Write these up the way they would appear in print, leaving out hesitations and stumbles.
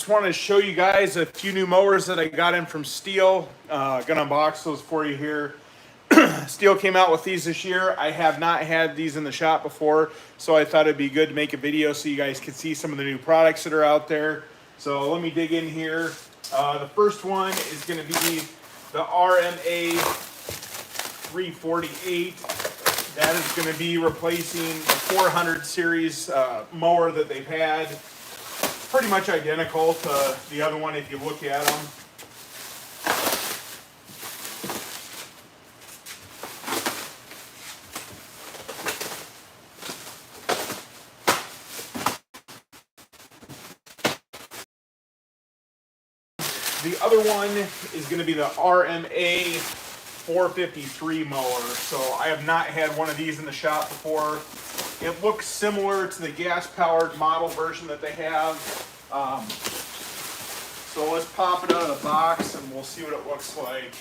Just wanted to show you guys a few new mowers that I got in from Steel. Gonna unbox those for you here. Steel came out with these this year. I have not had these in the shop before, so I thought it'd be good to make a video so you guys could see some of the new products that are out there. So let me dig in here. The first one is gonna be the RMA 348. That is gonna be replacing the 400 series mower that they've had. Pretty much identical to the other one if you look at them. The other one is going to be the RMA 453 mower. So I have not had one of these in the shop before. It looks similar to the gas-powered model version that they have. So let's pop it out of the box and we'll see what it looks like.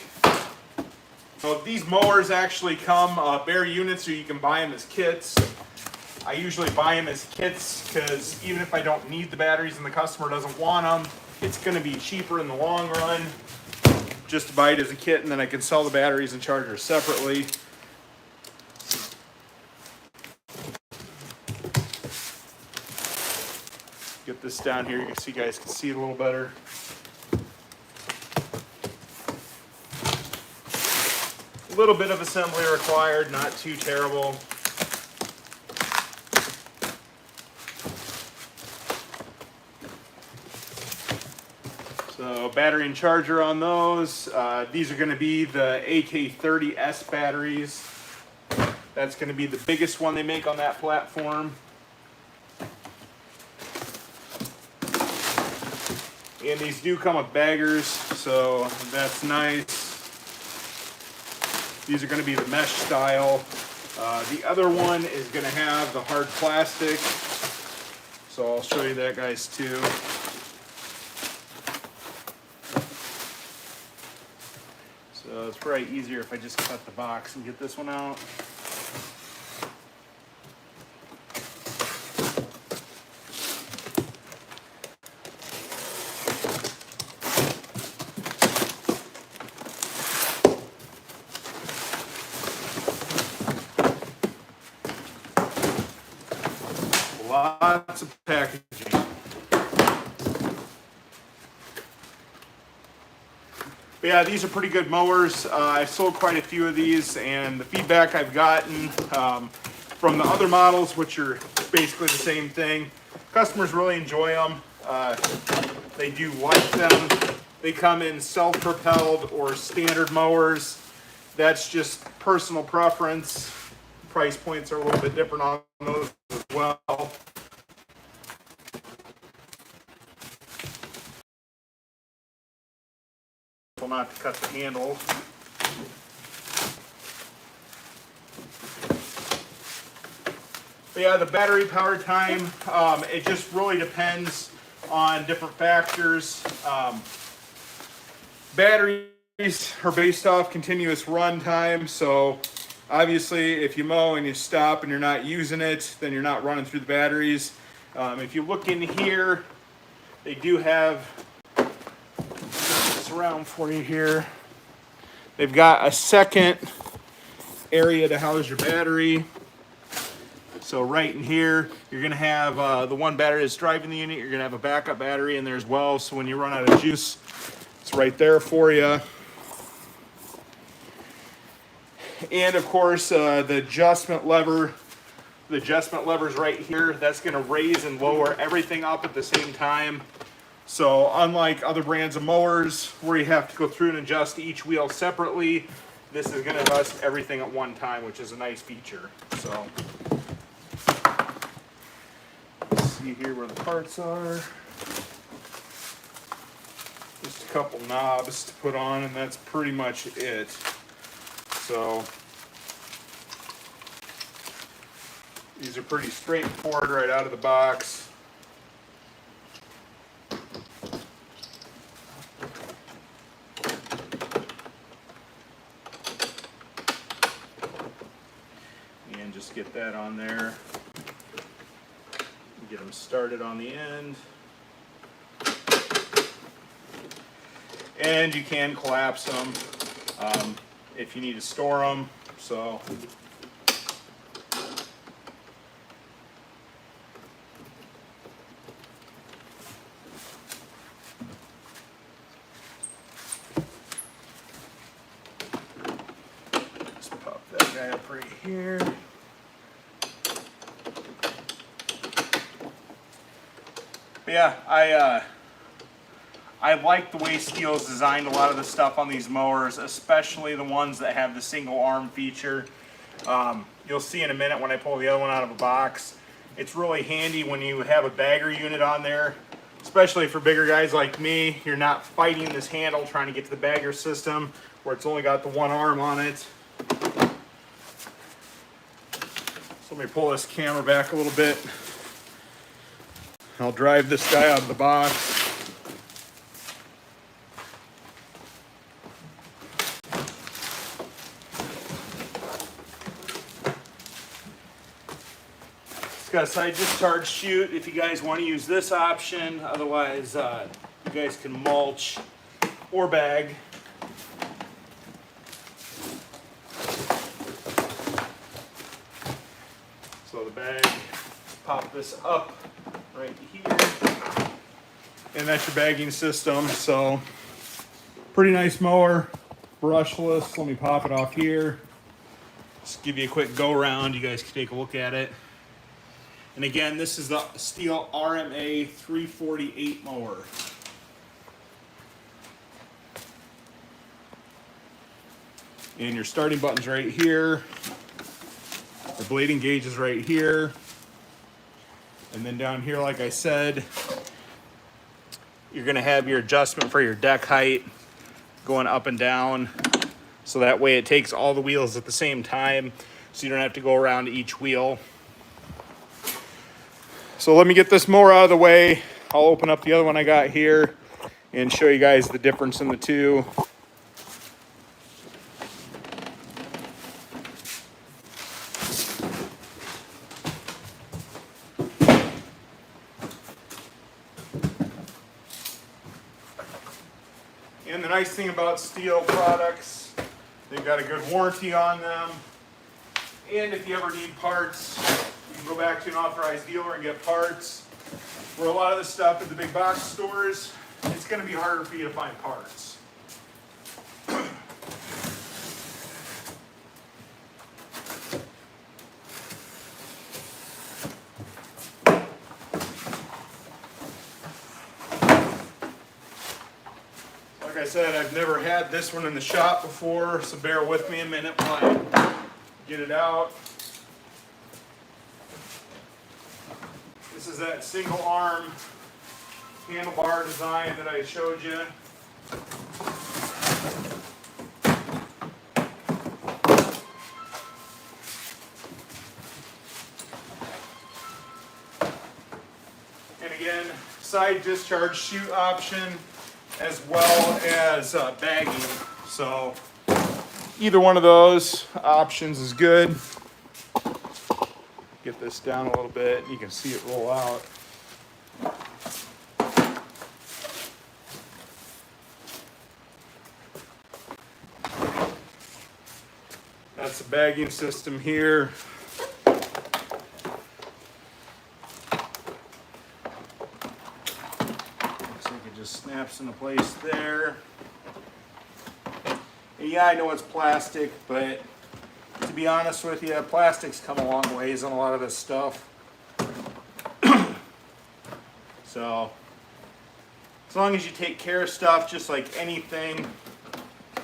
So these mowers actually come bare units, or you can buy them as kits. I usually buy them as kits because even if I don't need the batteries and the customer doesn't want them, it's going to be cheaper in the long run just to buy it as a kit, and then I can sell the batteries and chargers separately. Get this down here so you guys can see it a little better. A little bit of assembly required, not too terrible. So battery and charger on those. These are going to be the AK30S batteries. That's going to be the biggest one they make on that platform. And these do come with baggers, so that's nice. These are going to be the mesh style. The other one is going to have the hard plastic. So I'll show you that, guys, too. So it's probably easier if I just cut the box and get this one out. Lots of packaging. But yeah, these are pretty good mowers. I've sold quite a few of these, and the feedback I've gotten from the other models, which are basically the same thing, customers really enjoy them. They do like them. They come in self-propelled or standard mowers. That's just personal preference. Price points are a little bit different on those as well. Not to cut the handle. But yeah, the battery power time, it just really depends on different factors. Batteries are based off continuous run time, so obviously if you mow and you stop and you're not using it, then you're not running through the batteries. If you look in here, they do have around for you here. They've got a second area to house your battery. So right in here, you're gonna have the one battery that's driving the unit. You're gonna have a backup battery in there as well. So when you run out of juice, it's right there for you. And of course, the adjustment lever. The adjustment lever's right here. That's gonna raise and lower everything up at the same time. So unlike other brands of mowers where you have to go through and adjust each wheel separately, this is going to adjust everything at one time, which is a nice feature. So let's see here where the parts are. Just a couple knobs to put on, and that's pretty much it. So these are pretty straightforward right out of the box. Just get that on there. Get them started on the end. and you can collapse them if you need to store them. So let's pop that guy up right here. But yeah, I like the way Stihl's designed a lot of the stuff on these mowers, especially the ones that have the single arm feature. You'll see in a minute when I pull the other one out of a box. It's really handy when you have a bagger unit on there, especially for bigger guys like me. You're not fighting this handle trying to get to the bagger system where it's only got the one arm on it. So let me pull this camera back a little bit. I'll drive this guy out of the box. It's got a side discharge chute if you guys want to use this option. Otherwise, you guys can mulch or bag. So the bag, pop this up right here, and that's your bagging system. So pretty nice mower, brushless. Let me pop it off here. Just give you a quick go around. You guys can take a look at it. And again, this is the Stihl RMA 348 mower. And your starting button's right here. The blading gauge is right here. And then down here, like I said, you're gonna have your adjustment for your deck height going up and down. So that way it takes all the wheels at the same time, so you don't have to go around each wheel. So let me get this mower out of the way. I'll open up the other one I got here and show you guys the difference in the two. And the nice thing about Stihl products, they've got a good warranty on them. And if you ever need parts, you can go back to an authorized dealer and get parts. Where a lot of the stuff at the big box stores, it's going to be harder for you to find parts. Like I said, I've never had this one in the shop before, so bear with me a minute while I get it out. This is that single arm handlebar design that I showed you. And again, side discharge chute option as well as bagging. So either one of those options is good. Get this down a little bit, you can see it roll out. That's the bagging system here. Looks like it just snaps into place there. And yeah, I know it's plastic, but to be honest with you, plastics come a long ways on a lot of this stuff. So, as long as you take care of stuff just like anything,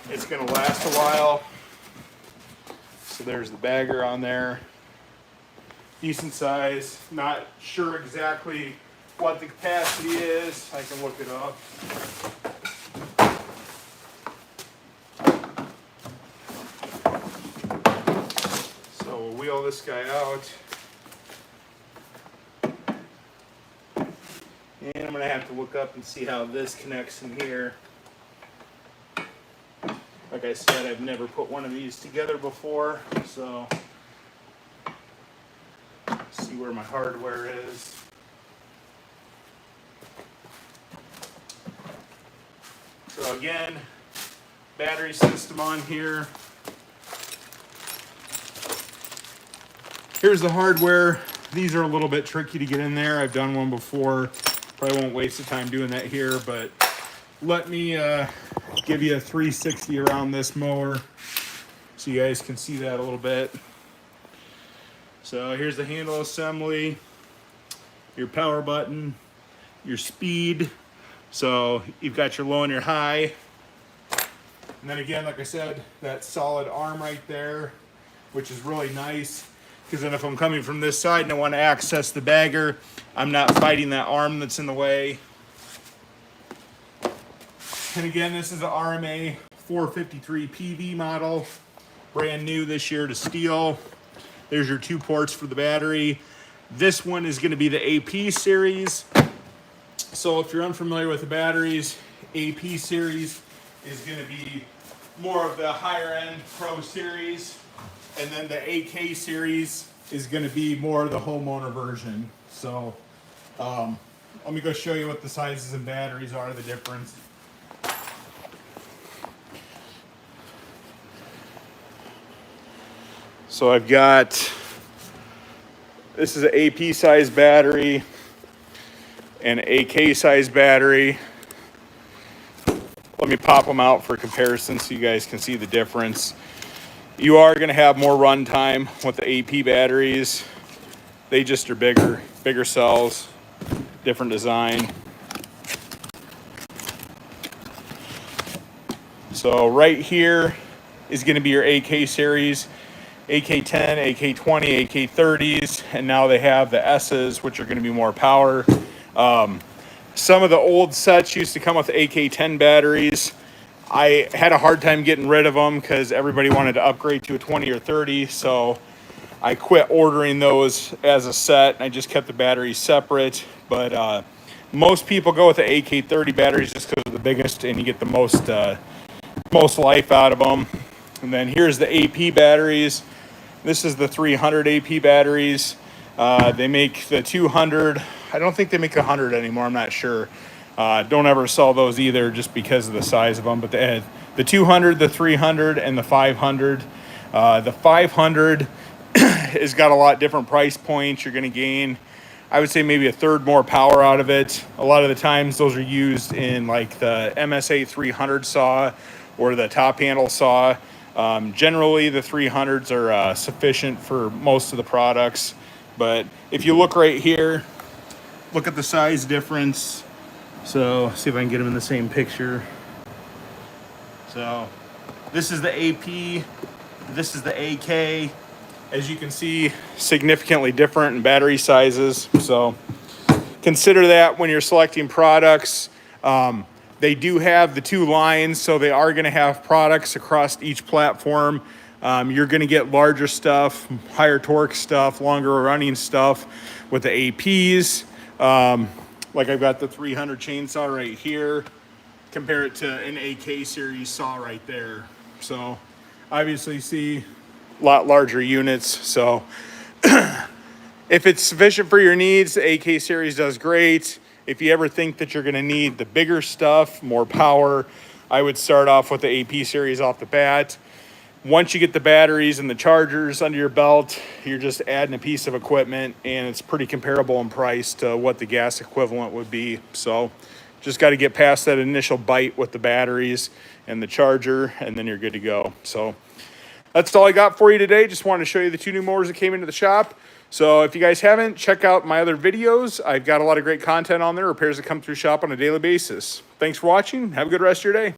it's going to last a while. So there's the bagger on there. Decent size. Not sure exactly what the capacity is. I can look it up. So we'll wheel this guy out. And I'm going to have to look up and see how this connects in here. Like I said, I've never put one of these together before, so see where my hardware is. So So again, battery system on here. Here's the hardware. These are a little bit tricky to get in there. I've done one before. Probably won't waste the time doing that here, but let me give you a 360 around this mower so you guys can see that a little bit. So here's the handle assembly, your power button, your speed. So you've got your low and your high. And then again, like I said, that solid arm right there, which is really nice. Because then if I'm coming from this side and I want to access the bagger, I'm not fighting that arm that's in the way. And again, this is an RMA 453 PV model, brand new this year to steel. There's your 2 ports for the battery. This one is going to be the AP series. So if you're unfamiliar with the batteries, AP series is going to be more of the higher end Pro series. And then the AK series is going to be more of the homeowner version. So let me go show you what the sizes and batteries are, the difference. So I've got, this is an AP size battery and AK size battery. Let me pop them out for comparison so you guys can see the difference. You are going to have more run time with the AP batteries. They just are bigger cells, different design. So right here is going to be your AK series, AK10, AK20, AK30s, and now they have the S's, which are going to be more power. Some of the old sets used to come with AK10 batteries. I had a hard time getting rid of them because everybody wanted to upgrade to a 20 or 30, so I quit ordering those as a set, and I just kept the batteries separate. But most people go with the AK30 batteries just because they're the biggest and you get the most life out of them. And then here's the AP batteries. This is the 300 AP batteries. They make the 200. I don't think they make the 100 anymore. I'm not sure. Don't ever sell those either just because of the size of them. But they had the 200, the 300, and the 500. The 500 has got a lot different price points. You're going to gain, I would say, maybe a third more power out of it. A lot of the times those are used in like the MSA 300 saw or the top handle saw. Generally, the 300s are sufficient for most of the products. But if you look right here, look at the size difference. So see if I can get them in the same picture. So this is the AP, this is the AK. As you can see, significantly different in battery sizes. So consider that when you're selecting products. They do have the 2 lines, so they are going to have products across each platform. You're going to get larger stuff, higher torque stuff, longer running stuff with the APs. Like I've got the 300 chainsaw right here. Compare it to an AK series saw right there. So obviously see a lot larger units. So if it's sufficient for your needs, the AK series does great. If you ever think that you're going to need the bigger stuff, more power, I would start off with the AP series off the bat. Once you get the batteries and the chargers under your belt, you're just adding a piece of equipment, and it's pretty comparable in price to what the gas equivalent would be. So just got to get past that initial bite with the batteries and the charger, and then you're good to go. So that's all I got for you today. Just wanted to show you the 2 new mowers that came into the shop. So if you guys haven't, check out my other videos. I've got a lot of great content on there, repairs that come through shop on a daily basis. Thanks for watching. Have a good rest of your day.